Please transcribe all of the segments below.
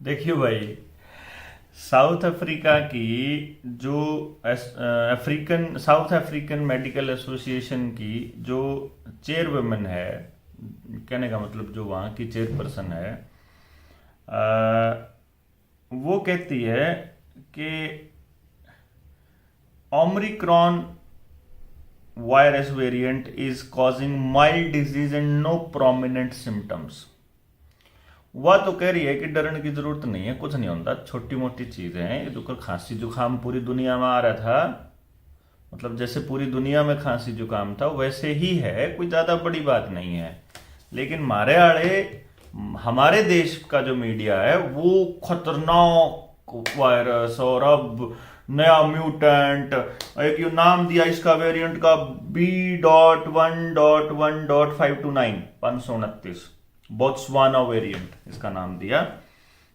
देखिए भाई, south Africa की जो साउथ अफ्रीकन मेडिकल एसोसिएशन की जो चेयरवुमेन है, कहने का मतलब जो वहाँ की चेयरपर्सन है, वो कहती है कि omicron virus variant is causing mild disease and no prominent symptoms. वह तो कह रही है कि डरने की जरूरत नहीं है, कुछ नहीं होता, छोटी मोटी चीजें हैं। ये जो खांसी जुकाम पूरी दुनिया में आ रहा था, मतलब जैसे पूरी दुनिया में खांसी जुकाम था वैसे ही है, कोई ज्यादा बड़ी बात नहीं है। लेकिन मारे आड़े हमारे देश का जो मीडिया है वो खतरनाक वायरस, और अब नया म्यूटेंट, एक ये नाम दिया इसका वेरिएंट का B.1.1.529 529, बोत्सवाना वेरिएंट इसका नाम दिया।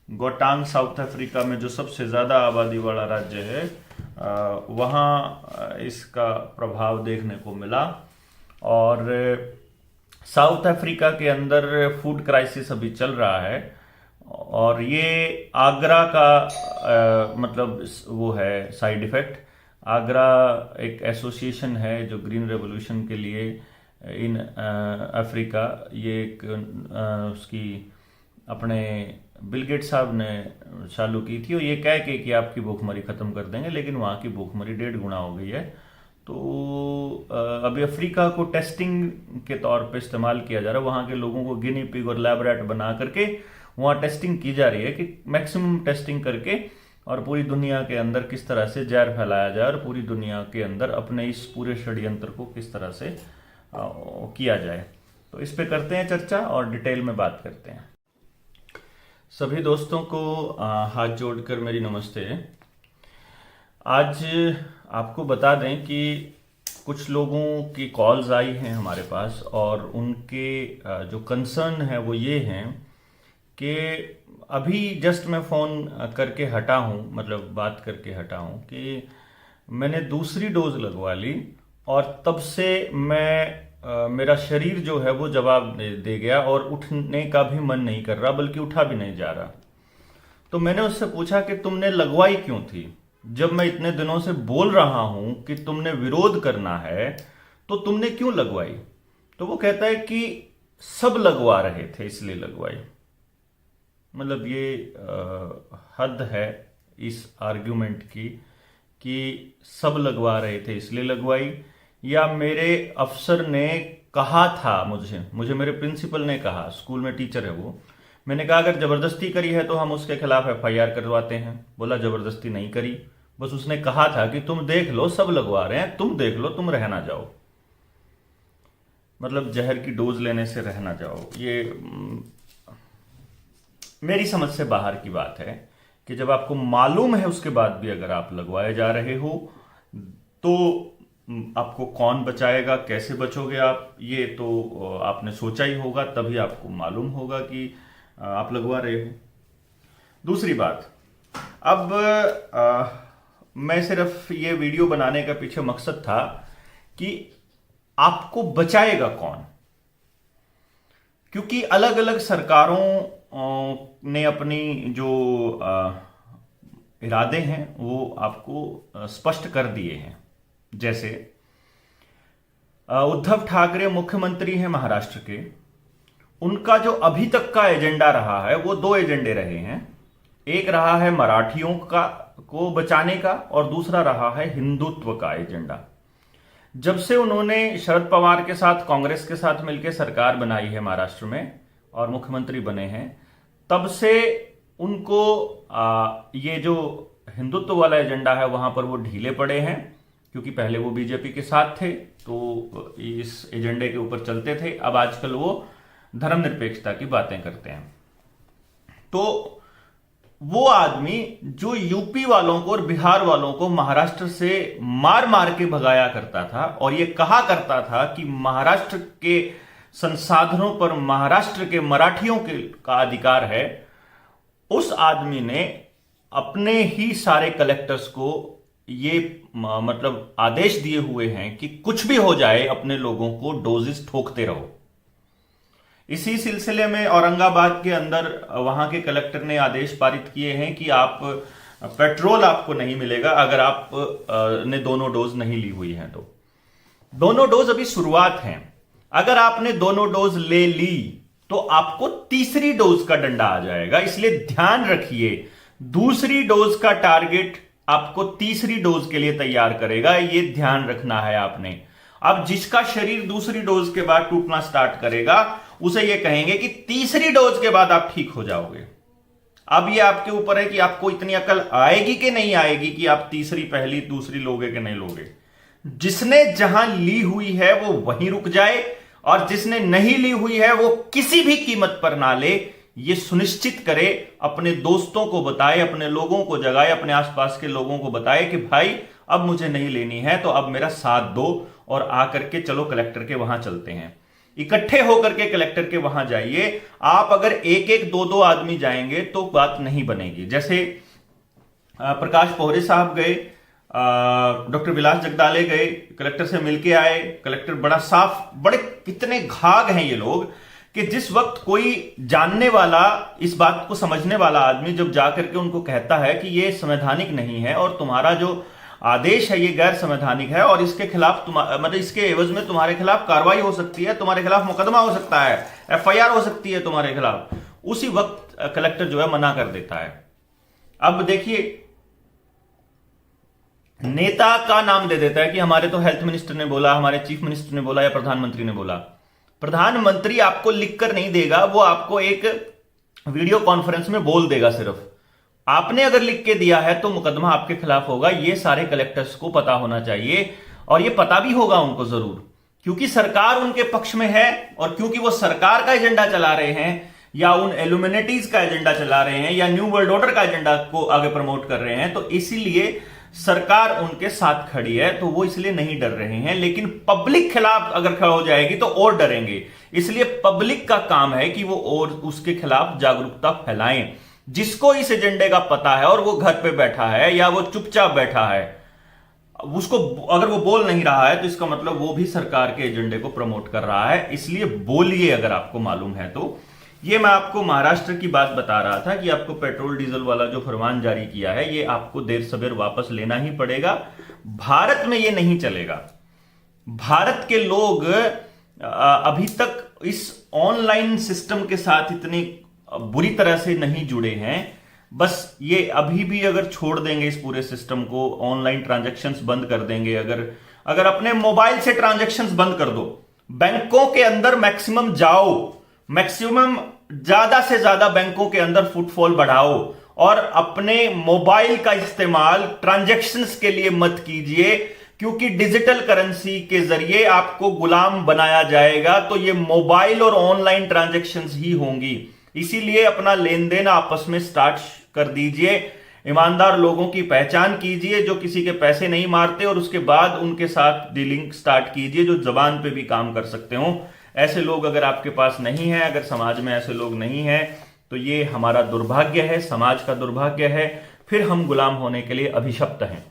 गोटांग साउथ अफ्रीका में जो सबसे ज्यादा आबादी वाला राज्य है, वहाँ इसका प्रभाव देखने को मिला। और साउथ अफ्रीका के अंदर फूड क्राइसिस अभी चल रहा है, और ये आगरा का मतलब वो है साइड इफेक्ट। आगरा एक एसोसिएशन है जो ग्रीन रेवोल्यूशन के लिए इन अफ्रीका, ये एक उसकी अपने बिल गेट साहब ने चालू की थी, और ये कह के कि आपकी भूखमरी खत्म कर देंगे, लेकिन वहाँ की भूखमरी 1.5 गुना हो गई है। तो अभी अफ्रीका को टेस्टिंग के तौर पे इस्तेमाल किया जा रहा है, वहाँ के लोगों को गिनी पिग और लैब रैट बना करके वहाँ टेस्टिंग की जा रही है कि मैक्सिमम टेस्टिंग करके और पूरी दुनिया के अंदर किस तरह से जहर फैलाया जाए, और पूरी दुनिया के अंदर अपने इस पूरे षड्यंत्र को किस तरह से किया जाए। तो इस पे करते हैं चर्चा और डिटेल में बात करते हैं। सभी दोस्तों को हाथ जोड़कर मेरी नमस्ते। आज आपको बता दें कि कुछ लोगों की कॉल्स आई हैं हमारे पास, और उनके जो कंसर्न है वो ये हैं कि अभी जस्ट मैं फ़ोन करके हटा हूँ, मतलब बात करके हटा हूँ कि मैंने दूसरी डोज लगवा ली, और तब से मेरा शरीर जो है वो जवाब दे गया, और उठने का भी मन नहीं कर रहा, बल्कि उठा भी नहीं जा रहा। तो मैंने उससे पूछा कि तुमने लगवाई क्यों थी, जब मैं इतने दिनों से बोल रहा हूं कि तुमने विरोध करना है, तो तुमने क्यों लगवाई? तो वो कहता है कि सब लगवा रहे थे इसलिए लगवाई। मतलब ये हद है इस आर्ग्यूमेंट की कि सब लगवा रहे थे इसलिए लगवाई, या मेरे अफसर ने कहा था, मुझे मेरे प्रिंसिपल ने कहा, स्कूल में टीचर है वो, मैंने कहा अगर जबरदस्ती करी है तो हम उसके खिलाफ एफआईआर करवाते हैं। बोला जबरदस्ती नहीं करी, बस उसने कहा था कि तुम देख लो सब लगवा रहे हैं, तुम देख लो, तुम रह ना जाओ, मतलब जहर की डोज लेने से रह ना जाओ। ये मेरी समझ से बाहर की बात है कि जब आपको मालूम है उसके बाद भी अगर आप लगवाए जा रहे हो तो आपको कौन बचाएगा, कैसे बचोगे आप, ये तो आपने सोचा ही होगा, तभी आपको मालूम होगा कि आप लगवा रहे हो। दूसरी बात, अब मैं सिर्फ ये वीडियो बनाने का पीछे मकसद था कि आपको बचाएगा कौन, क्योंकि अलग अलग सरकारों ने अपनी जो इरादे हैं वो आपको स्पष्ट कर दिए हैं। जैसे उद्धव ठाकरे मुख्यमंत्री हैं महाराष्ट्र के, उनका जो अभी तक का एजेंडा रहा है वो 2 एजेंडे रहे हैं। एक रहा है मराठियों का को बचाने का, और दूसरा रहा है हिंदुत्व का एजेंडा। जब से उन्होंने शरद पवार के साथ, कांग्रेस के साथ मिलकर सरकार बनाई है महाराष्ट्र में और मुख्यमंत्री बने हैं, तब से उनको ये जो हिंदुत्व वाला एजेंडा है वहां पर वो ढीले पड़े हैं, क्योंकि पहले वो बीजेपी के साथ थे तो इस एजेंडे के ऊपर चलते थे। अब आजकल वो धर्मनिरपेक्षता की बातें करते हैं। तो वो आदमी जो यूपी वालों को और बिहार वालों को महाराष्ट्र से मार मार के भगाया करता था, और ये कहा करता था कि महाराष्ट्र के संसाधनों पर महाराष्ट्र के मराठियों का अधिकार है, उस आदमी ने अपने ही सारे कलेक्टर्स को ये मतलब आदेश दिए हुए हैं कि कुछ भी हो जाए अपने लोगों को डोजेस ठोकते रहो। इसी सिलसिले में औरंगाबाद के अंदर वहां के कलेक्टर ने आदेश पारित किए हैं कि आप पेट्रोल आपको नहीं मिलेगा अगर आप ने दोनों डोज नहीं ली हुई है। तो दोनों डोज अभी शुरुआत है, अगर आपने दोनों डोज ले ली तो आपको तीसरी डोज का डंडा आ जाएगा। इसलिए ध्यान रखिए, दूसरी डोज का टारगेट आपको तीसरी डोज के लिए तैयार करेगा, यह ध्यान रखना है आपने। अब जिसका शरीर दूसरी डोज के बाद टूटना स्टार्ट करेगा उसे यह कहेंगे कि तीसरी डोज के बाद आप ठीक हो जाओगे। अब यह आपके ऊपर है कि आपको इतनी अकल आएगी कि नहीं आएगी कि आप तीसरी, पहली, दूसरी लोगे कि नहीं लोगे। जिसने जहां ली हुई है वो वहीं रुक जाए और जिसने नहीं ली हुई है वो किसी भी कीमत पर ना ले। ये सुनिश्चित करे, अपने दोस्तों को बताए, अपने लोगों को जगाए, अपने आसपास के लोगों को बताए कि भाई अब मुझे नहीं लेनी है तो अब मेरा साथ दो और आकर के चलो कलेक्टर के वहां चलते हैं। इकट्ठे होकर के कलेक्टर के वहां जाइए। आप अगर एक एक दो दो आदमी जाएंगे तो बात नहीं बनेगी। जैसे प्रकाश पोहरे साहब गए, डॉक्टर विलास जगदाले गए, कलेक्टर से मिलके आए। कलेक्टर बड़ा साफ, बड़े कितने घाग हैं ये लोग कि जिस वक्त कोई जानने वाला, इस बात को समझने वाला आदमी जब जाकर के उनको कहता है कि ये संवैधानिक नहीं है और तुम्हारा जो आदेश है ये गैर संवैधानिक है और इसके खिलाफ मतलब इसके एवज में तुम्हारे खिलाफ कार्रवाई हो सकती है, तुम्हारे खिलाफ मुकदमा हो सकता है, एफआईआर हो सकती है तुम्हारे खिलाफ, उसी वक्त कलेक्टर जो है मना कर देता है। अब देखिए, नेता का नाम दे देता है कि हमारे तो हेल्थ मिनिस्टर ने बोला, हमारे चीफ मिनिस्टर ने बोला या प्रधानमंत्री ने बोला। प्रधानमंत्री आपको लिखकर नहीं देगा, वो आपको एक वीडियो कॉन्फ्रेंस में बोल देगा। सिर्फ आपने अगर लिख के दिया है तो मुकदमा आपके खिलाफ होगा। ये सारे कलेक्टर्स को पता होना चाहिए और ये पता भी होगा उनको जरूर, क्योंकि सरकार उनके पक्ष में है और क्योंकि वो सरकार का एजेंडा चला रहे हैं या उन एल्यूमिनिटीज का एजेंडा चला रहे हैं या न्यू वर्ल्ड ऑर्डर का एजेंडा को आगे प्रमोट कर रहे हैं, तो इसीलिए सरकार उनके साथ खड़ी है, तो वो इसलिए नहीं डर रहे हैं। लेकिन पब्लिक खिलाफ अगर खड़ा हो जाएगी तो और डरेंगे। इसलिए पब्लिक का काम है कि वो और उसके खिलाफ जागरूकता फैलाएं। जिसको इस एजेंडे का पता है और वो घर पे बैठा है या वो चुपचाप बैठा है, उसको अगर वो बोल नहीं रहा है तो इसका मतलब वो भी सरकार के एजेंडे को प्रमोट कर रहा है। इसलिए बोलिए अगर आपको मालूम है तो। ये मैं आपको महाराष्ट्र की बात बता रहा था कि आपको पेट्रोल डीजल वाला जो फरमान जारी किया है ये आपको देर सवेर वापस लेना ही पड़ेगा। भारत में ये नहीं चलेगा। भारत के लोग अभी तक इस ऑनलाइन सिस्टम के साथ इतनी बुरी तरह से नहीं जुड़े हैं। बस ये अभी भी अगर छोड़ देंगे इस पूरे सिस्टम को, ऑनलाइन ट्रांजैक्शंस बंद कर देंगे, अगर अपने मोबाइल से ट्रांजैक्शंस बंद कर दो, बैंकों के अंदर मैक्सिमम जाओ, मैक्सिमम ज्यादा से ज्यादा बैंकों के अंदर फुटफॉल बढ़ाओ और अपने मोबाइल का इस्तेमाल ट्रांजैक्शंस के लिए मत कीजिए, क्योंकि डिजिटल करेंसी के जरिए आपको गुलाम बनाया जाएगा। तो ये मोबाइल और ऑनलाइन ट्रांजैक्शंस ही होंगी। इसीलिए अपना लेन देन आपस में स्टार्ट कर दीजिए। ईमानदार लोगों की पहचान कीजिए जो किसी के पैसे नहीं मारते और उसके बाद उनके साथ डीलिंग स्टार्ट कीजिए जो जबान पे भी काम कर सकते हो। ऐसे लोग अगर आपके पास नहीं है, अगर समाज में ऐसे लोग नहीं हैं, तो ये हमारा दुर्भाग्य है, समाज का दुर्भाग्य है। फिर हम गुलाम होने के लिए अभिशप्त हैं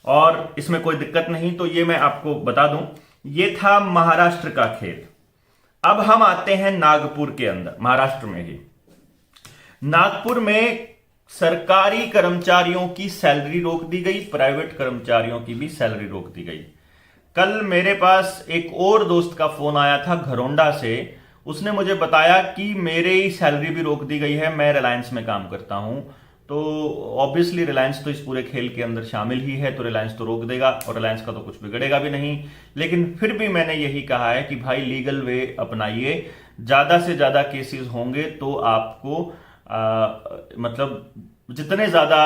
और इसमें कोई दिक्कत नहीं। तो ये मैं आपको बता दूं, ये था महाराष्ट्र का खेल। अब हम आते हैं नागपुर के अंदर, महाराष्ट्र में ही। नागपुर में सरकारी कर्मचारियों की सैलरी रोक दी गई, प्राइवेट कर्मचारियों की भी सैलरी रोक दी गई। कल मेरे पास एक और दोस्त का फोन आया था घरौंडा से। उसने मुझे बताया कि मेरी सैलरी भी रोक दी गई है, मैं रिलायंस में काम करता हूं। तो ऑब्वियसली रिलायंस तो इस पूरे खेल के अंदर शामिल ही है, तो रिलायंस तो रोक देगा और रिलायंस का तो कुछ बिगड़ेगा भी नहीं। लेकिन फिर भी मैंने यही कहा है कि भाई लीगल वे अपनाइए। ज्यादा से ज्यादा केसेस होंगे तो आपको मतलब जितने ज्यादा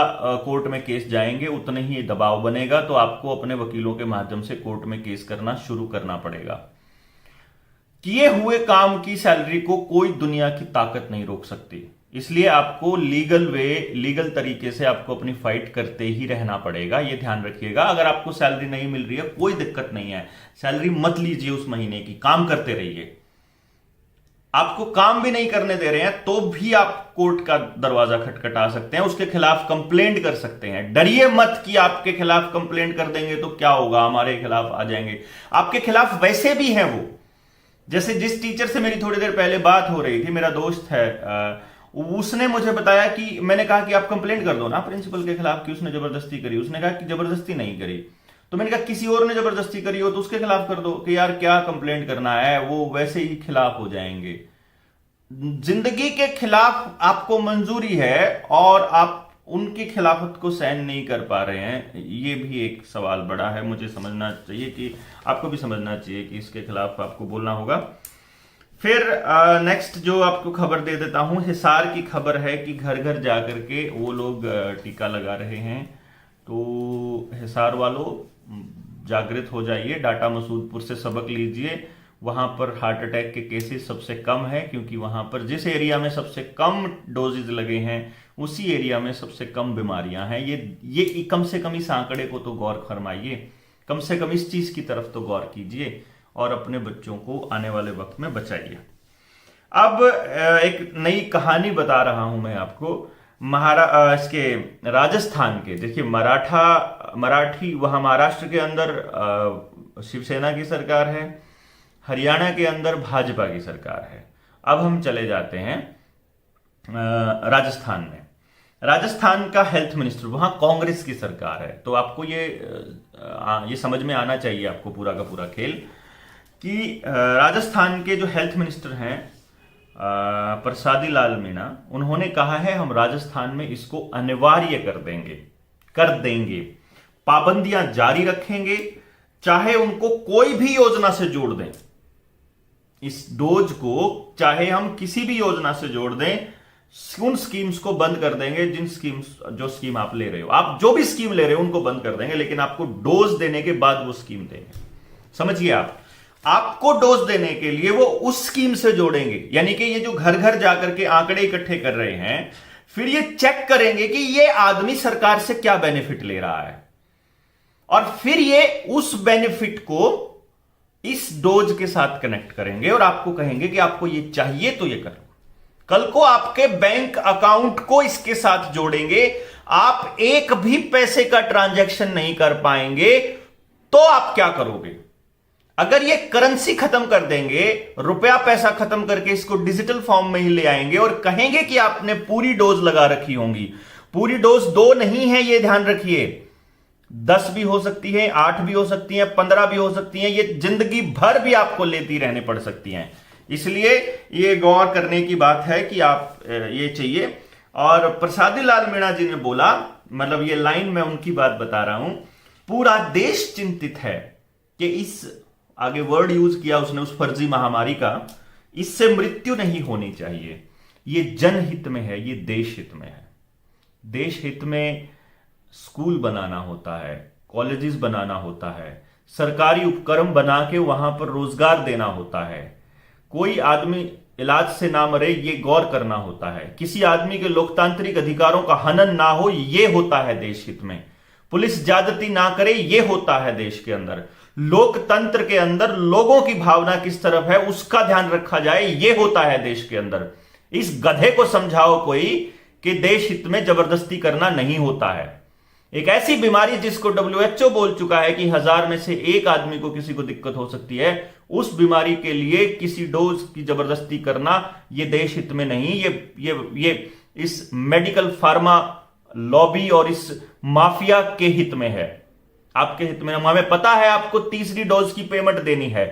कोर्ट में केस जाएंगे उतने ही दबाव बनेगा, तो आपको अपने वकीलों के माध्यम से कोर्ट में केस करना शुरू करना पड़ेगा। किए हुए काम की सैलरी को कोई दुनिया की ताकत नहीं रोक सकती। इसलिए आपको लीगल तरीके से आपको अपनी फाइट करते ही रहना पड़ेगा। यह ध्यान रखिएगा। अगर आपको सैलरी नहीं मिल रही है कोई दिक्कत नहीं है, सैलरी मत लीजिए उस महीने की, काम करते रहिए। आपको काम भी नहीं करने दे रहे हैं तो भी आप कोर्ट का दरवाजा खटखटा सकते हैं, उसके खिलाफ कंप्लेंट कर सकते हैं। डरिए मत कि आपके खिलाफ कंप्लेंट कर देंगे तो क्या होगा, हमारे खिलाफ आ जाएंगे। आपके खिलाफ वैसे भी हैं वो, जैसे जिस टीचर से मेरी थोड़ी देर पहले बात हो रही थी, मेरा दोस्त है, उसने मुझे बताया कि मैंने कहा कि आप कंप्लेंट कर दो ना प्रिंसिपल के खिलाफ कि उसने जबरदस्ती करी। उसने कहा कि जबरदस्ती नहीं करी। तो मैंने कहा किसी और ने जबरदस्ती करी हो तो उसके खिलाफ कर दो कि यार क्या कंप्लेंट करना है, वो वैसे ही खिलाफ हो जाएंगे। जिंदगी के खिलाफ आपको मंजूरी है और आप उनकी खिलाफत को सहन नहीं कर पा रहे हैं, ये भी एक सवाल बड़ा है। मुझे समझना चाहिए कि आपको भी समझना चाहिए कि इसके खिलाफ आपको बोलना होगा। फिर नेक्स्ट जो आपको खबर दे देता हूं, हिसार की खबर है कि घर घर जाकर के वो लोग टीका लगा रहे हैं। तो हिसार वालों जागृत हो जाइए, डाटा मसूदपुर से सबक लीजिए। वहां पर हार्ट अटैक के केसेस सबसे कम है, क्योंकि वहां पर जिस एरिया में सबसे कम डोजेज लगे हैं उसी एरिया में सबसे कम बीमारियां हैं। ये कम से कम इस आंकड़े को तो गौर फरमाइए, कम से कम इस चीज की तरफ तो गौर कीजिए और अपने बच्चों को आने वाले वक्त में बचाइए। अब एक नई कहानी बता रहा हूं मैं आपको इसके राजस्थान के। देखिए मराठी वहां महाराष्ट्र के अंदर शिवसेना की सरकार है, हरियाणा के अंदर भाजपा की सरकार है। अब हम चले जाते हैं राजस्थान में। राजस्थान का हेल्थ मिनिस्टर, वहां कांग्रेस की सरकार है। तो आपको ये समझ में आना चाहिए आपको पूरा का पूरा खेल कि राजस्थान के जो हेल्थ मिनिस्टर हैं प्रसादी लाल मीणा, उन्होंने कहा है हम राजस्थान में इसको अनिवार्य कर देंगे, पाबंदियां जारी रखेंगे, चाहे उनको कोई भी योजना से जोड़ दें। इस डोज को चाहे हम किसी भी योजना से जोड़ दें, उन स्कीम्स को बंद कर देंगे जो स्कीम आप ले रहे हो। आप जो भी स्कीम ले रहे हो उनको बंद कर देंगे, लेकिन आपको डोज देने के बाद वो स्कीम देंगे। समझिए आपको डोज देने के लिए वो उस स्कीम से जोड़ेंगे। यानी कि ये जो घर घर जाकर के आंकड़े इकट्ठे कर रहे हैं, फिर ये चेक करेंगे कि ये आदमी सरकार से क्या बेनिफिट ले रहा है, और फिर ये उस बेनिफिट को इस डोज के साथ कनेक्ट करेंगे और आपको कहेंगे कि आपको ये चाहिए तो ये करो। कल को आपके बैंक अकाउंट को इसके साथ जोड़ेंगे, आप एक भी पैसे का ट्रांजैक्शन नहीं कर पाएंगे। तो आप क्या करोगे? अगर ये करेंसी खत्म कर देंगे, रुपया पैसा खत्म करके इसको डिजिटल फॉर्म में ही ले आएंगे और कहेंगे कि आपने पूरी डोज लगा रखी होंगी। पूरी डोज 2 नहीं है, ये ध्यान रखिए, 10 भी हो सकती है, 8 भी हो सकती है, 15 भी हो सकती है। ये जिंदगी भर भी आपको लेती रहने पड़ सकती हैं। इसलिए ये गौर करने की बात है कि आप ये चाहिए। और प्रसादी लाल मीणा जी ने बोला, मतलब ये लाइन मैं उनकी बात बता रहा हूं, पूरा देश चिंतित है कि इस, आगे वर्ड यूज किया उसने उस फर्जी महामारी का, इससे मृत्यु नहीं होनी चाहिए। ये जनहित में है, ये देश हित में है। देश हित में स्कूल बनाना होता है, कॉलेजेस बनाना होता है, सरकारी उपक्रम बना के वहां पर रोजगार देना होता है, कोई आदमी इलाज से ना मरे ये गौर करना होता है, किसी आदमी के लोकतांत्रिक अधिकारों का हनन ना हो ये होता है देश हित में, पुलिस ज्यादती ना करे ये होता है देश के अंदर, लोकतंत्र के अंदर लोगों की भावना किस तरफ है उसका ध्यान रखा जाए ये होता है देश के अंदर। इस गधे को समझाओ कोई कि देश हित में जबरदस्ती करना नहीं होता है। एक ऐसी बीमारी जिसको WHO बोल चुका है कि 1000 में से 1 आदमी को किसी को दिक्कत हो सकती है, उस बीमारी के लिए किसी डोज की जबरदस्ती करना ये देश हित में नहीं, ये इस मेडिकल फार्मा लॉबी और इस माफिया के हित में है, आपके हित में। हमें पता है आपको तीसरी डोज की पेमेंट देनी है,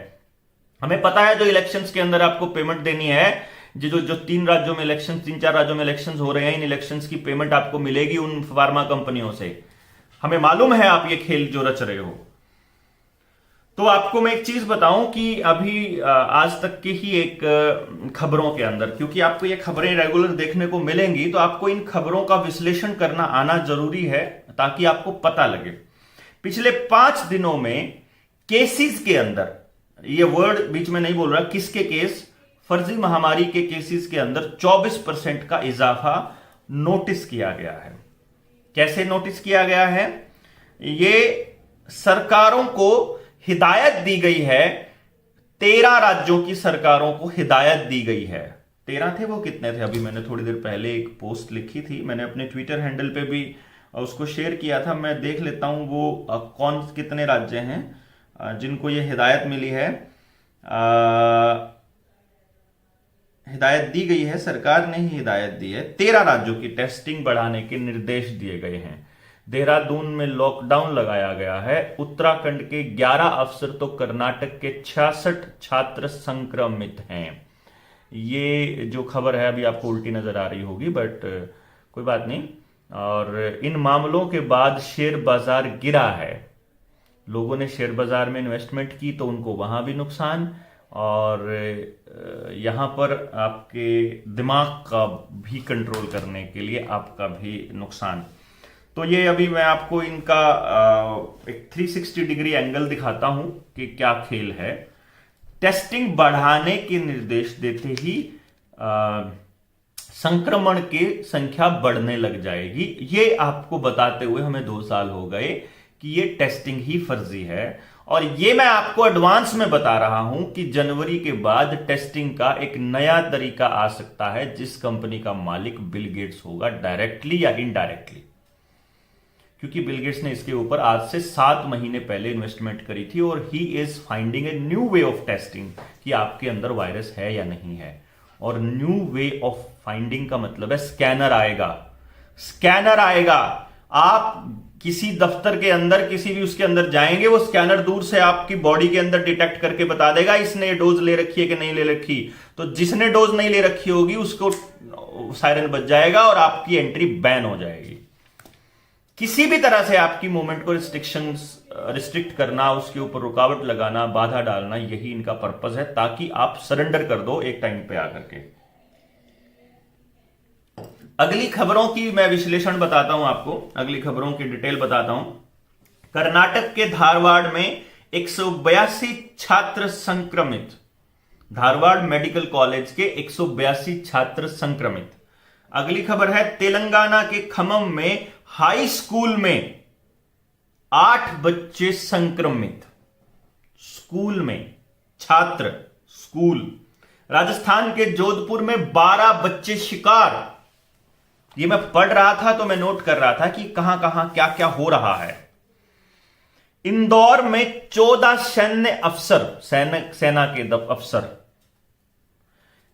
हमें पता है जो इलेक्शंस के अंदर आपको पेमेंट देनी है, जो 3 राज्यों में इलेक्शन, 3-4 राज्यों में इलेक्शंस हो रहे हैं, इन इलेक्शंस की पेमेंट आपको मिलेगी उन फार्मा कंपनियों से। हमें मालूम है आप ये खेल जो रच रहे हो। तो आपको मैं एक चीज बताऊं कि अभी आज तक की ही एक खबरों के अंदर, क्योंकि आपको ये खबरें रेगुलर देखने को मिलेंगी, तो आपको इन खबरों का विश्लेषण करना आना जरूरी है ताकि आपको पता लगे। पिछले 5 दिनों में केसेस के अंदर, ये वर्ड बीच में नहीं बोल रहा, किसके केस, फर्जी महामारी के केसेस के अंदर 24% का इजाफा नोटिस किया गया है। कैसे नोटिस किया गया है? ये सरकारों को हिदायत दी गई है, 13 राज्यों की सरकारों को हिदायत दी गई है। 13 थे, वो कितने थे? अभी मैंने थोड़ी देर पहले एक पोस्ट लिखी थी, मैंने अपने ट्विटर हैंडल पे भी उसको शेयर किया था, मैं देख लेता हूं वो कौन कितने राज्य हैं जिनको ये हिदायत मिली है। हिदायत दी गई है, सरकार ने ही हिदायत दी है। 13 राज्यों की टेस्टिंग बढ़ाने के निर्देश दिए गए हैं। देहरादून में लॉकडाउन लगाया गया है। उत्तराखंड के 11 अफसर तो कर्नाटक के 66 छात्र संक्रमित हैं। ये जो खबर है अभी आपको उल्टी नजर आ रही होगी, बट कोई बात नहीं। और इन मामलों के बाद शेयर बाजार गिरा है। लोगों ने शेयर बाजार में इन्वेस्टमेंट की तो उनको वहां भी नुकसान, और यहां पर आपके दिमाग का भी कंट्रोल करने के लिए आपका भी नुकसान। तो ये अभी मैं आपको इनका एक 360 डिग्री एंगल दिखाता हूं कि क्या खेल है। टेस्टिंग बढ़ाने के निर्देश देते ही संक्रमण की संख्या बढ़ने लग जाएगी। ये आपको बताते हुए हमें 2 साल हो गए कि ये टेस्टिंग ही फर्जी है। और ये मैं आपको एडवांस में बता रहा हूं कि जनवरी के बाद टेस्टिंग का एक नया तरीका आ सकता है, जिस कंपनी का मालिक बिल गेट्स होगा, डायरेक्टली या इनडायरेक्टली। क्योंकि बिल गेट्स ने इसके ऊपर आज से 7 महीने पहले इन्वेस्टमेंट करी थी, और he is finding a new way of testing कि आपके अंदर वायरस है या नहीं है। और न्यू वे ऑफ फाइंडिंग का मतलब है स्कैनर आएगा। स्कैनर आएगा। आप किसी दफ्तर के अंदर, किसी भी उसके अंदर जाएंगे, वो स्कैनर दूर से आपकी बॉडी के अंदर डिटेक्ट करके बता देगा इसने डोज ले रखी है कि नहीं ले रखी। तो जिसने डोज नहीं ले रखी होगी उसको सायरन बज जाएगा और आपकी एंट्री बैन हो जाएगी। किसी भी तरह से आपकी मूवमेंट को रिस्ट्रिक्ट करना, उसके ऊपर रुकावट लगाना, बाधा डालना, यही इनका पर्पस है, ताकि आप सरेंडर कर दो एक टाइम पे आकर के। अगली खबरों की मैं विश्लेषण बताता हूं आपको, अगली खबरों की डिटेल बताता हूं। कर्नाटक के धारवाड़ में 182 छात्र संक्रमित। धारवाड़ मेडिकल कॉलेज के 182 छात्र संक्रमित। अगली खबर है तेलंगाना के खम्मम में हाई स्कूल में 8 बच्चे संक्रमित। स्कूल में छात्र, स्कूल। राजस्थान के जोधपुर में 12 बच्चे शिकार। ये मैं पढ़ रहा था तो मैं नोट कर रहा था कि कहां कहां क्या क्या हो रहा है। इंदौर में 14 सैन्य अफसर, सेना के अफसर।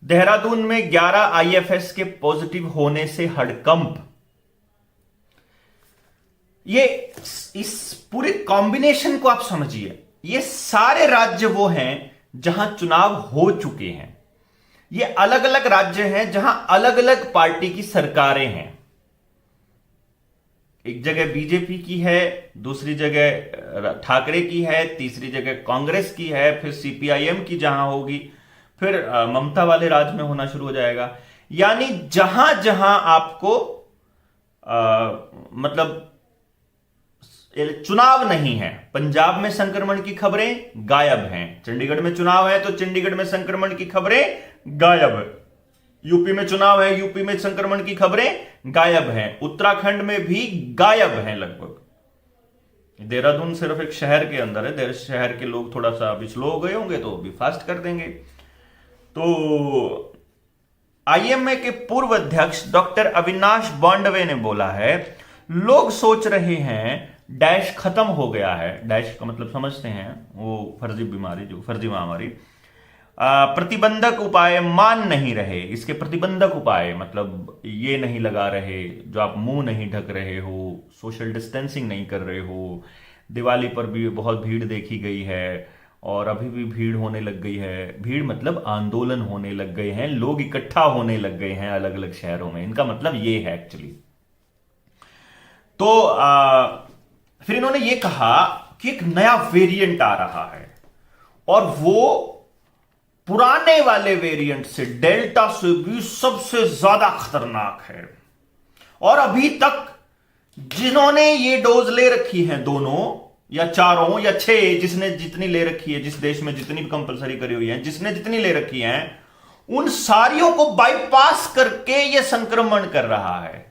देहरादून में 11 आईएफएस के पॉजिटिव होने से हड़कंप। ये इस पूरे कॉम्बिनेशन को आप समझिए। ये सारे राज्य वो हैं जहां चुनाव हो चुके हैं। ये अलग अलग राज्य हैं जहां अलग अलग पार्टी की सरकारें हैं। एक जगह बीजेपी की है, दूसरी जगह ठाकरे की है, तीसरी जगह कांग्रेस की है, फिर सीपीआईएम की जहां होगी, फिर ममता वाले राज्य में होना शुरू हो जाएगा। यानी जहां जहां आपको मतलब चुनाव नहीं है। पंजाब में संक्रमण की खबरें गायब हैं। चंडीगढ़ में चुनाव है तो चंडीगढ़ में संक्रमण की खबरें गायब। यूपी में चुनाव है, यूपी में संक्रमण की खबरें गायब हैं। उत्तराखंड में भी गायब हैं लगभग। देहरादून सिर्फ एक शहर के अंदर है। शहर के लोग थोड़ा सा अभी स्लो हो गए होंगे तो भी फास्ट कर देंगे। तो आईएमए के पूर्व अध्यक्ष डॉक्टर अविनाश बॉन्डवे ने बोला है, लोग सोच रहे हैं डैश खत्म हो गया है। डैश का मतलब समझते हैं, वो फर्जी बीमारी, जो फर्जी महामारी। प्रतिबंधक उपाय मान नहीं रहे। इसके प्रतिबंधक उपाय मतलब ये नहीं लगा रहे, जो आप मुंह नहीं ढक रहे हो, सोशल डिस्टेंसिंग नहीं कर रहे हो। दिवाली पर भी बहुत भीड़ देखी गई है और अभी भी भीड़ होने लग गई है। भीड़ मतलब आंदोलन होने लग गए हैं, लोग इकट्ठा होने लग गए हैं अलग अलग शहरों में। इनका मतलब ये है एक्चुअली। तो फिर इन्होंने ये कहा कि एक नया वेरिएंट आ रहा है और वो पुराने वाले वेरिएंट से, डेल्टा से भी सबसे ज्यादा खतरनाक है। और अभी तक जिन्होंने ये डोज ले रखी है, दोनों या चारों या 6, जिसने जितनी ले रखी है, जिस देश में जितनी कंपलसरी करी हुई है, जिसने जितनी ले रखी है, उन सारियों को बाईपास करके ये संक्रमण कर रहा है।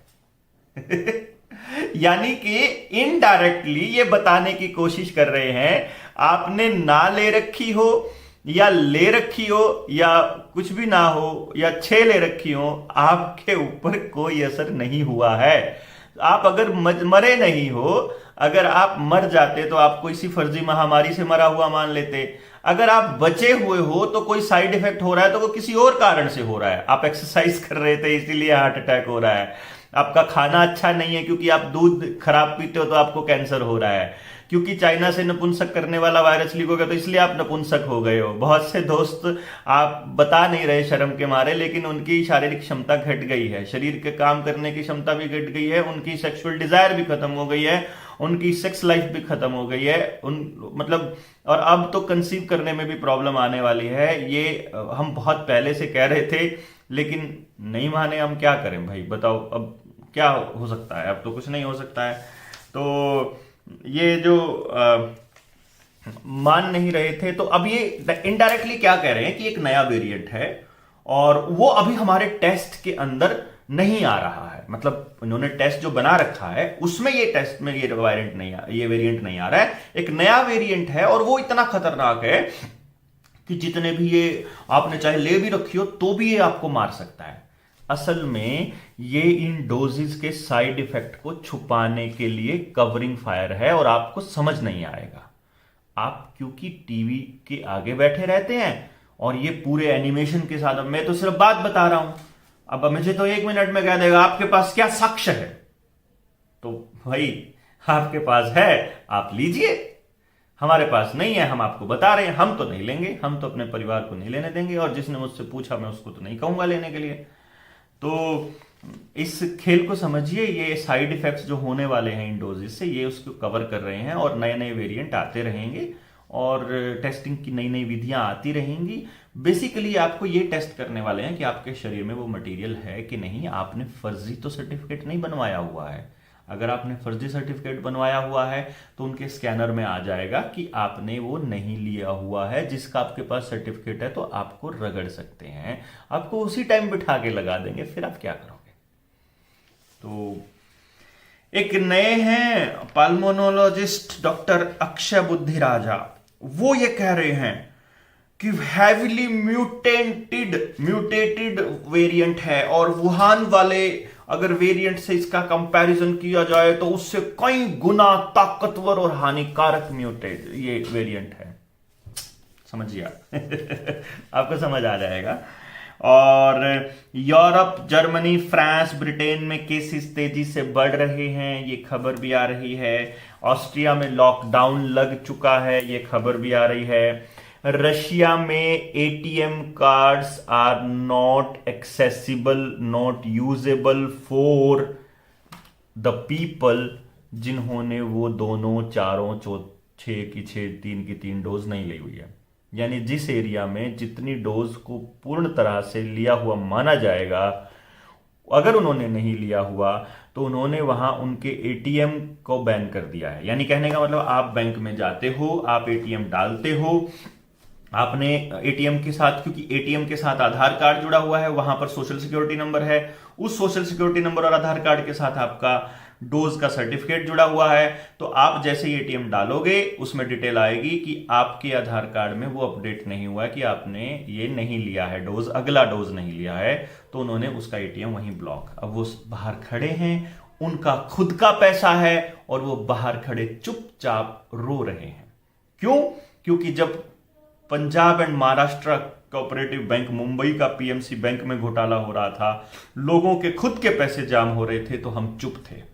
यानी कि इनडायरेक्टली ये बताने की कोशिश कर रहे हैं, आपने ना ले रखी हो या ले रखी हो या कुछ भी ना हो या 6 ले रखी हो, आपके ऊपर कोई असर नहीं हुआ है। आप अगर मरे नहीं हो, अगर आप मर जाते तो आपको इसी फर्जी महामारी से मरा हुआ मान लेते। अगर आप बचे हुए हो तो कोई साइड इफेक्ट हो रहा है तो वो किसी और कारण से हो रहा है। आप एक्सरसाइज कर रहे थे इसीलिए हार्ट अटैक हो रहा है, आपका खाना अच्छा नहीं है क्योंकि आप दूध खराब पीते हो तो आपको कैंसर हो रहा है, क्योंकि चाइना से नपुंसक करने वाला वायरस लीक हो गया तो इसलिए आप नपुंसक हो गए हो। बहुत से दोस्त आप बता नहीं रहे शर्म के मारे, लेकिन उनकी शारीरिक क्षमता घट गई है, शरीर के काम करने की क्षमता भी घट गई है, उनकी सेक्सुअल डिजायर भी खत्म हो गई है, उनकी सेक्स लाइफ भी खत्म हो गई है, मतलब और अब तो कंसीव करने में भी प्रॉब्लम आने वाली है। ये हम बहुत पहले से कह रहे थे लेकिन नहीं माने, हम क्या करें भाई बताओ, अब क्या हो सकता है, अब तो कुछ नहीं हो सकता है। तो ये जो मान नहीं रहे थे, तो अब ये इनडायरेक्टली क्या कह रहे हैं कि एक नया वेरिएंट है और वो अभी हमारे टेस्ट के अंदर नहीं आ रहा है, मतलब उन्होंने टेस्ट जो बना रखा है उसमें ये टेस्ट में ये वेरिएंट नहीं आ रहा है, एक नया वेरिएंट है और वो इतना खतरनाक है कि जितने भी ये आपने चाहे ले भी रखी हो तो भी ये आपको मार सकता है। असल में ये इन डोजेज के साइड इफेक्ट को छुपाने के लिए कवरिंग फायर है और आपको समझ नहीं आएगा। आप क्योंकि टीवी के आगे बैठे रहते हैं और ये पूरे एनिमेशन के साथ, अब मैं तो सिर्फ बात बता रहा हूं, अब मुझे तो 1 मिनट में कह देगा आपके पास क्या साक्ष्य है, तो भाई आपके पास है आप लीजिए, हमारे पास नहीं है हम आपको बता रहे हैं, हम तो नहीं लेंगे, हम तो अपने परिवार को नहीं लेने देंगे, और जिसने मुझसे पूछा मैं उसको तो नहीं कहूंगा लेने के लिए। तो इस खेल को समझिए, ये साइड इफेक्ट्स जो होने वाले हैं इन डोजेस से, ये उसको कवर कर रहे हैं और नए नए वेरिएंट आते रहेंगे और टेस्टिंग की नई नई विधियां आती रहेंगी। बेसिकली आपको ये टेस्ट करने वाले हैं कि आपके शरीर में वो मटेरियल है कि नहीं। आपने फर्जी तो सर्टिफिकेट नहीं बनवाया हुआ है, अगर आपने फर्जी सर्टिफिकेट बनवाया हुआ है तो उनके स्कैनर में आ जाएगा कि आपने वो नहीं लिया हुआ है। जिसका आपके पास सर्टिफिकेट है तो आपको रगड़ सकते हैं, आपको उसी टाइम बिठा के लगा देंगे, फिर आप क्या करोगे। तो एक नए हैं पाल्मोनोलॉजिस्ट डॉक्टर अक्षय बुद्धिराजा, वो ये कह रहे हैं कि हैविली म्यूटेटेड वेरिएंट है और वुहान वाले अगर वेरिएंट से इसका कंपैरिजन किया जाए तो उससे कई गुना ताकतवर और हानिकारक म्यूटेट ये वेरिएंट है। समझिए आपको समझ आ जाएगा। और यूरोप, जर्मनी, फ्रांस, ब्रिटेन में केसेस तेजी से बढ़ रहे हैं, ये खबर भी आ रही है। ऑस्ट्रिया में लॉकडाउन लग चुका है, ये खबर भी आ रही है। रशिया में ATM cards are not accessible, not usable for the people जिन्होंने वो दोनों चारों 6 की 6 3 की 3 डोज नहीं ली हुई है। यानी जिस एरिया में जितनी डोज को पूर्ण तरह से लिया हुआ माना जाएगा, अगर उन्होंने नहीं लिया हुआ तो उन्होंने वहां उनके एटीएम को बैन कर दिया है। यानी कहने का मतलब, आप बैंक में जाते हो, आप एटीएम डालते हो, आपने एटीएम के साथ, क्योंकि एटीएम के साथ आधार कार्ड जुड़ा हुआ है, वहां पर सोशल सिक्योरिटी नंबर है, उस सोशल सिक्योरिटी नंबर और आधार कार्ड के साथ आपका डोज का सर्टिफिकेट जुड़ा हुआ है, तो आप जैसे ही एटीएम डालोगे उसमें डिटेल आएगी कि आपके आधार कार्ड में वो अपडेट नहीं हुआ है कि आपने ये नहीं लिया है डोज, अगला डोज नहीं लिया है, तो उन्होंने उसका एटीएम वहीं ब्लॉक। अब वो बाहर खड़े हैं, उनका खुद का पैसा है और वो बाहर खड़े चुपचाप रो रहे हैं। क्यों? क्योंकि जब Punjab and Maharashtra cooperative bank, Mumbai का पीएमसी बैंक में घोटाला हो रहा था, लोगों के खुद के पैसे जाम हो रहे थे, तो हम चुप थे।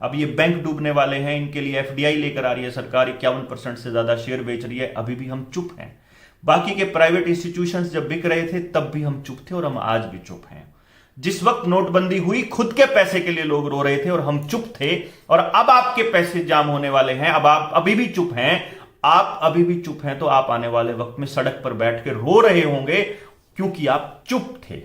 अब ये बैंक डूबने वाले हैं, इनके लिए एफडीआई लेकर आ रही है सरकार, 51% से ज्यादा शेयर बेच रही है, अभी भी हम चुप हैं। बाकी के प्राइवेट इंस्टीट्यूशंस जब बिक रहे थे तब भी हम चुप थे और हम आज भी चुप हैं। जिस वक्त नोटबंदी हुई, खुद के पैसे के लिए लोग रो रहे थे और हम चुप थे, और अब आपके पैसे जाम होने वाले हैं, अब आप अभी भी चुप हैं। आप अभी भी चुप हैं तो आप आने वाले वक्त में सड़क पर बैठ के रो रहे होंगे क्योंकि आप चुप थे।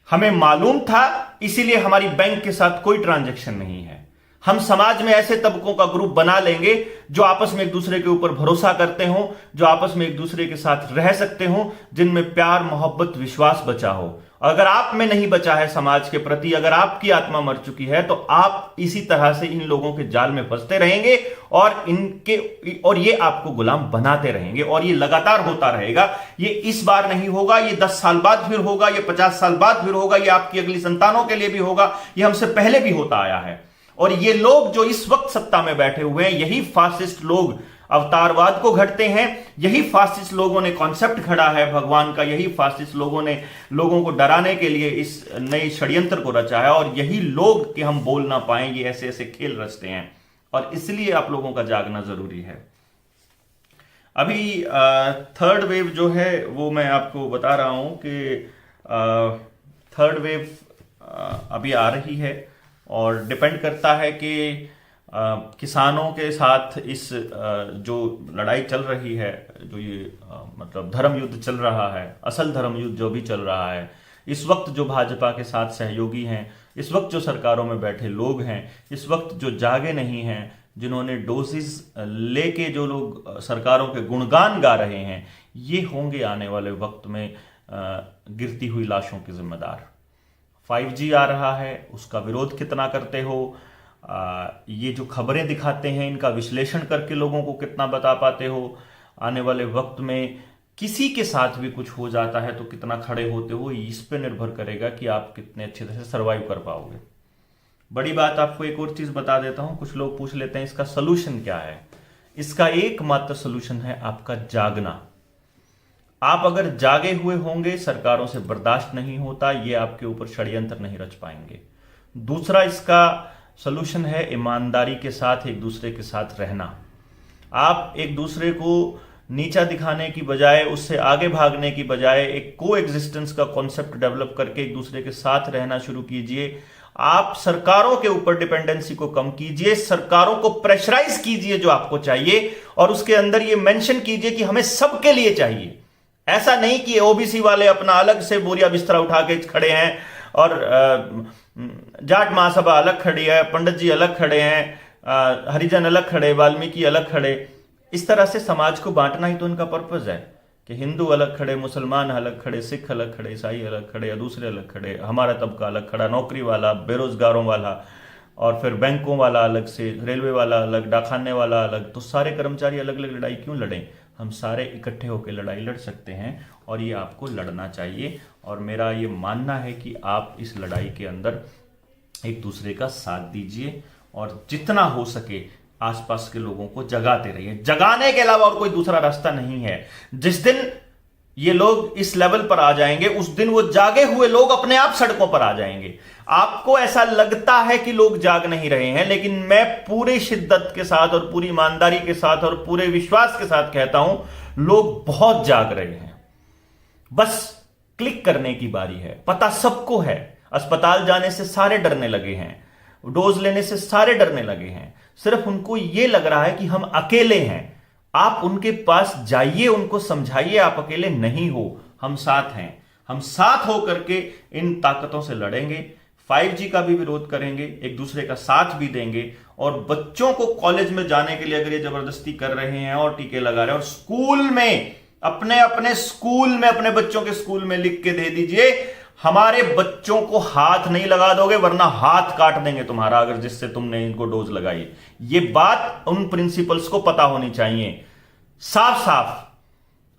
हमें मालूम था, इसीलिए हमारी बैंक के साथ कोई ट्रांजैक्शन नहीं है। हम समाज में ऐसे तबकों का ग्रुप बना लेंगे जो आपस में एक दूसरे के ऊपर भरोसा करते हो, जो आपस में एक दूसरे के साथ रह सकते हो, जिनमें प्यार, मोहब्बत, विश्वास बचा हो। अगर आप में नहीं बचा है समाज के प्रति, अगर आपकी आत्मा मर चुकी है, तो आप इसी तरह से इन लोगों के जाल में फंसते रहेंगे और ये आपको गुलाम बनाते रहेंगे, और ये लगातार होता रहेगा। ये इस बार नहीं होगा, ये 10 साल बाद फिर होगा, ये 50 साल बाद फिर होगा, ये आपकी अगली संतानों के लिए भी होगा। ये हमसे पहले भी होता आया है। और ये लोग जो इस वक्त सत्ता में बैठे हुए हैं, यही फासिस्ट लोग अवतारवाद को घड़ते हैं। यही फासिस्ट लोगों ने कॉन्सेप्ट खड़ा है भगवान का, यही फासिस्ट लोगों ने लोगों को डराने के लिए इस नए षड्यंत्र को रचा है, और यही लोग कि हम बोल ना पाए ये ऐसे ऐसे खेल रचते हैं, और इसलिए आप लोगों का जागना जरूरी है। अभी थर्ड वेव जो है वो मैं आपको बता रहा हूं कि थर्ड वेव अभी आ रही है, और डिपेंड करता है कि किसानों के साथ इस जो लड़ाई चल रही है, जो ये मतलब धर्म युद्ध चल रहा है, असल धर्म युद्ध जो भी चल रहा है, इस वक्त जो भाजपा के साथ सहयोगी हैं, इस वक्त जो सरकारों में बैठे लोग हैं, इस वक्त जो जागे नहीं हैं, जिन्होंने डोजेस लेके जो लोग सरकारों के गुणगान गा रहे हैं, ये होंगे आने वाले वक्त में गिरती हुई लाशों के जिम्मेदार। 5G आ रहा है, उसका विरोध कितना करते हो, ये जो खबरें दिखाते हैं इनका विश्लेषण करके लोगों को कितना बता पाते हो, आने वाले वक्त में किसी के साथ भी कुछ हो जाता है तो कितना खड़े होते हो, इस पे निर्भर करेगा कि आप कितने अच्छे तरह से सर्वाइव कर पाओगे। बड़ी बात आपको एक और चीज बता देता हूं, कुछ लोग पूछ लेते हैं इसका सोल्यूशन क्या है। इसका एकमात्र सोल्यूशन है आपका जागना। आप अगर जागे हुए होंगे, सरकारों से बर्दाश्त नहीं होता, ये आपके ऊपर षड्यंत्र नहीं रच पाएंगे। दूसरा इसका सोल्यूशन है ईमानदारी के साथ एक दूसरे के साथ रहना। आप एक दूसरे को नीचा दिखाने की बजाय, उससे आगे भागने की बजाय एक को एग्जिस्टेंस का कॉन्सेप्ट डेवलप करके एक दूसरे के साथ रहना शुरू कीजिए। आप सरकारों के ऊपर डिपेंडेंसी को कम कीजिए, सरकारों को प्रेशराइज कीजिए जो आपको चाहिए, और उसके अंदर ये मेंशन कीजिए कि हमें सबके लिए चाहिए। ऐसा नहीं कि ओबीसी वाले अपना अलग से बोरिया बिस्तरा उठा के खड़े हैं, और जाट महासभा अलग खड़ी है, पंडित जी अलग खड़े हैं, हरिजन अलग खड़े, वाल्मीकि अलग खड़े। इस तरह से समाज को बांटना ही तो उनका पर्पज है कि हिंदू अलग खड़े, मुसलमान अलग खड़े, सिख अलग खड़े, ईसाई अलग खड़े, या दूसरे अलग खड़े, हमारा तबका अलग खड़ा, नौकरी वाला, बेरोजगारों वाला, और फिर बैंकों वाला अलग से, रेलवे वाला अलग, डाकखाने वाला अलग। तो सारे कर्मचारी अलग अलग लड़ाई क्यों लड़ें? हम सारे इकट्ठे होकर लड़ाई लड़ सकते हैं, और ये आपको लड़ना चाहिए। और मेरा ये मानना है कि आप इस लड़ाई के अंदर एक दूसरे का साथ दीजिए, और जितना हो सके आसपास के लोगों को जगाते रहिए। जगाने के अलावा और कोई दूसरा रास्ता नहीं है। जिस दिन ये लोग इस लेवल पर आ जाएंगे, उस दिन वो जागे हुए लोग अपने आप सड़कों पर आ जाएंगे। आपको ऐसा लगता है कि लोग जाग नहीं रहे हैं, लेकिन मैं पूरी शिद्दत के साथ और पूरी ईमानदारी के साथ और पूरे विश्वास के साथ कहता हूं, लोग बहुत जाग रहे हैं। बस क्लिक करने की बारी है। पता सबको है, अस्पताल जाने से सारे डरने लगे हैं, डोज लेने से सारे डरने लगे हैं। सिर्फ उनको यह लग रहा है कि हम अकेले हैं। आप उनके पास जाइए, उनको समझाइए आप अकेले नहीं हो, हम साथ हैं। हम साथ होकर के इन ताकतों से लड़ेंगे, 5G का भी विरोध करेंगे, एक दूसरे का साथ भी देंगे। और बच्चों को कॉलेज में जाने के लिए अगर ये जबरदस्ती कर रहे हैं और टीके लगा रहे हैं, और स्कूल में अपने अपने स्कूल में, अपने बच्चों के स्कूल में लिख के दे दीजिए, हमारे बच्चों को हाथ नहीं लगा दोगे वरना हाथ काट देंगे तुम्हारा, अगर जिससे तुमने इनको डोज लगाई। ये बात उन प्रिंसिपल्स को पता होनी चाहिए साफ साफ।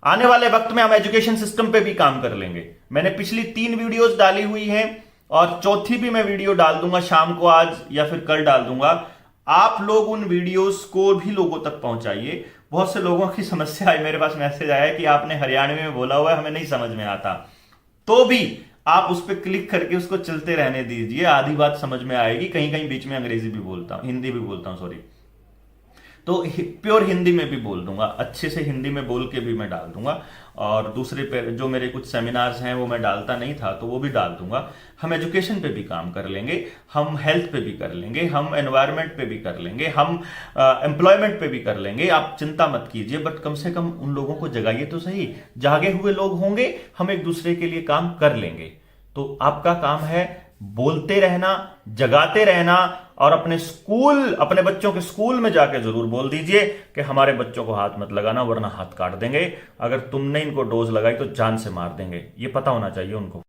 आने वाले वक्त में हम एजुकेशन सिस्टम पे भी काम कर लेंगे। मैंने पिछली 3 वीडियोस डाली हुई हैं, और चौथी भी मैं वीडियो डाल दूंगा शाम को, आज या फिर कल डाल दूंगा। आप लोग उन वीडियोस को भी लोगों तक पहुंचाइए। बहुत से लोगों की समस्या है, मेरे पास मैसेज आया कि आपने हरियाणवी में बोला हुआ है, हमें नहीं समझ में आता, तो भी आप उस पर क्लिक करके उसको चलते रहने दीजिए, आधी बात समझ में आएगी। कहीं कहीं बीच में अंग्रेजी भी बोलता हूं, हिंदी भी बोलता हूं, सॉरी, तो प्योर हिंदी में भी बोल दूंगा, अच्छे से हिंदी में बोल के भी मैं डाल दूंगा। और दूसरे पे जो मेरे कुछ सेमिनार्स हैं वो मैं डालता नहीं था, तो वो भी डाल दूंगा। हम एजुकेशन पे भी काम कर लेंगे, हम हेल्थ पे भी कर लेंगे, हम एनवायरनमेंट पे भी कर लेंगे, हम एम्प्लॉयमेंट पे भी कर लेंगे। आप चिंता मत कीजिए, बट कम से कम उन लोगों को जगाइए तो सही। जागे हुए लोग होंगे, हम एक दूसरे के लिए काम कर लेंगे। तो आपका काम है बोलते रहना, जगाते रहना, और अपने स्कूल, अपने बच्चों के स्कूल में जाके जरूर बोल दीजिए कि हमारे बच्चों को हाथ मत लगाना वरना हाथ काट देंगे, अगर तुमने इनको डोज लगाई तो जान से मार देंगे। ये पता होना चाहिए उनको।